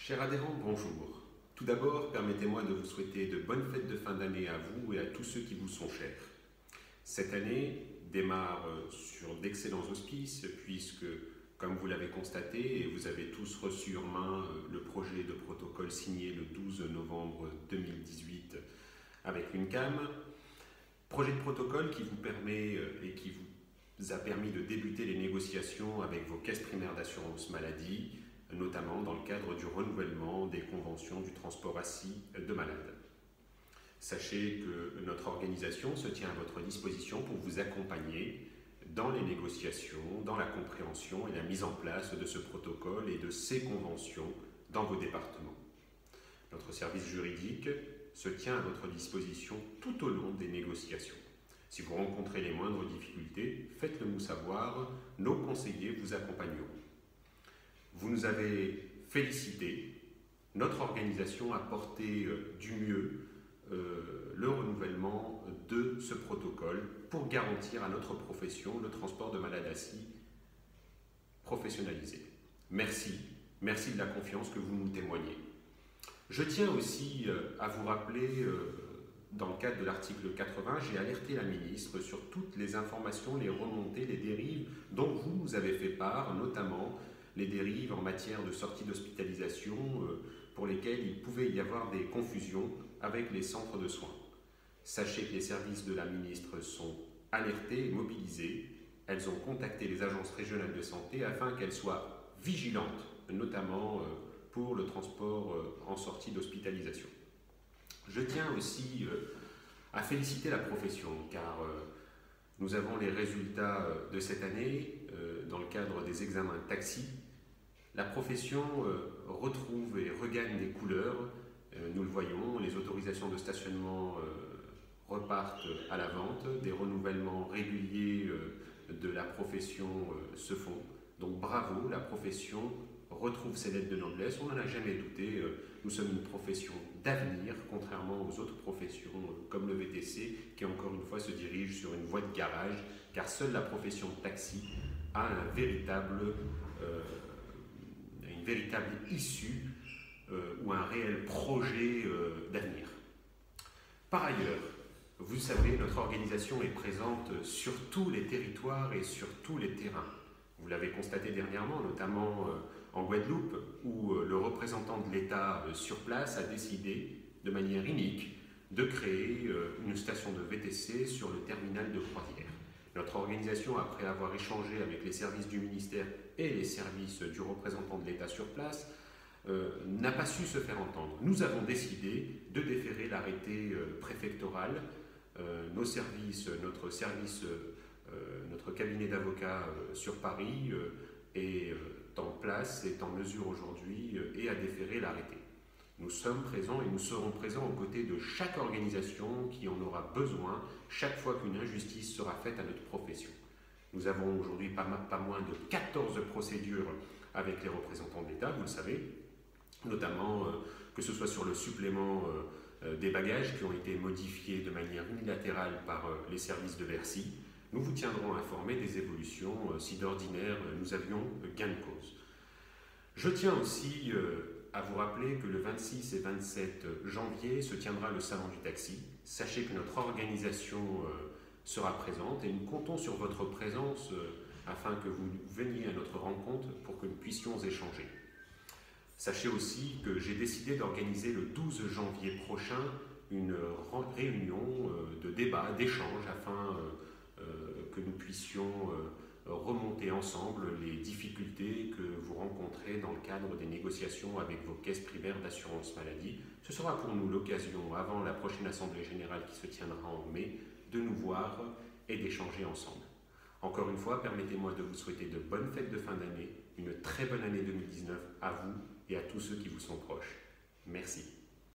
Chers adhérents, bonjour. Tout d'abord, permettez-moi de vous souhaiter de bonnes fêtes de fin d'année à vous et à tous ceux qui vous sont chers. Cette année démarre sur d'excellents auspices puisque, comme vous l'avez constaté, et vous avez tous reçu en main le projet de protocole signé le 12 novembre 2018 avec l'UNCAM, projet de protocole qui vous permet et qui vous a permis de débuter les négociations avec vos caisses primaires d'assurance maladie, notamment dans le cadre du renouvellement des conventions du transport assis de malades. Sachez que notre organisation se tient à votre disposition pour vous accompagner dans les négociations, dans la compréhension et la mise en place de ce protocole et de ces conventions dans vos départements. Notre service juridique se tient à votre disposition tout au long des négociations. Si vous rencontrez les moindres difficultés, faites-le nous savoir, nos conseillers vous accompagneront. Vous nous avez félicité, notre organisation a porté du mieux le renouvellement de ce protocole pour garantir à notre profession le transport de malades assis professionnalisé. Merci de la confiance que vous nous témoignez. Je tiens aussi à vous rappeler, dans le cadre de l'article 80, j'ai alerté la ministre sur toutes les informations, les remontées, les dérives dont vous nous avez fait part, notamment les dérives en matière de sortie d'hospitalisation pour lesquelles il pouvait y avoir des confusions avec les centres de soins. Sachez que les services de la ministre sont alertés et mobilisés. Elles ont contacté les agences régionales de santé afin qu'elles soient vigilantes, notamment pour le transport en sortie d'hospitalisation. Je tiens aussi à féliciter la profession car nous avons les résultats de cette année dans le cadre des examens taxi. La profession retrouve et regagne des couleurs, nous le voyons, les autorisations de stationnement repartent à la vente, des renouvellements réguliers de la profession se font. Donc bravo, la profession retrouve ses lettres de noblesse, on n'en a jamais douté, nous sommes une profession d'avenir, contrairement aux autres professions comme le VTC, qui encore une fois se dirige sur une voie de garage, car seule la profession de taxi a une véritable issue ou un réel projet d'avenir. Par ailleurs, vous savez, notre organisation est présente sur tous les territoires et sur tous les terrains. Vous l'avez constaté dernièrement, notamment en Guadeloupe, où le représentant de l'État sur place a décidé, de manière unique, de créer une station de VTC sur le terminal de croisière. Notre organisation, après avoir échangé avec les services du ministère et les services du représentant de l'État sur place, n'a pas su se faire entendre. Nous avons décidé de déférer l'arrêté préfectoral. Nos services, notre cabinet d'avocats sur Paris est en place, est en mesure aujourd'hui et a déféré l'arrêté. Nous sommes présents et nous serons présents aux côtés de chaque organisation qui en aura besoin chaque fois qu'une injustice sera faite à notre profession. Nous avons aujourd'hui pas moins de 14 procédures avec les représentants de l'État, vous le savez, notamment que ce soit sur le supplément des bagages qui ont été modifiés de manière unilatérale par les services de Bercy. Nous vous tiendrons informés des évolutions si d'ordinaire nous avions gain de cause. Je tiens aussi à vous rappeler que le 26 et 27 janvier se tiendra le Salon du Taxi. Sachez que notre organisation sera présente et nous comptons sur votre présence afin que vous veniez à notre rencontre pour que nous puissions échanger. Sachez aussi que j'ai décidé d'organiser le 12 janvier prochain une réunion de débat, d'échange afin que nous puissions remonter ensemble les difficultés que vous rencontrez dans le cadre des négociations avec vos caisses primaires d'assurance maladie. Ce sera pour nous l'occasion, avant la prochaine Assemblée générale qui se tiendra en mai, de nous voir et d'échanger ensemble. Encore une fois, permettez-moi de vous souhaiter de bonnes fêtes de fin d'année, une très bonne année 2019 à vous et à tous ceux qui vous sont proches. Merci.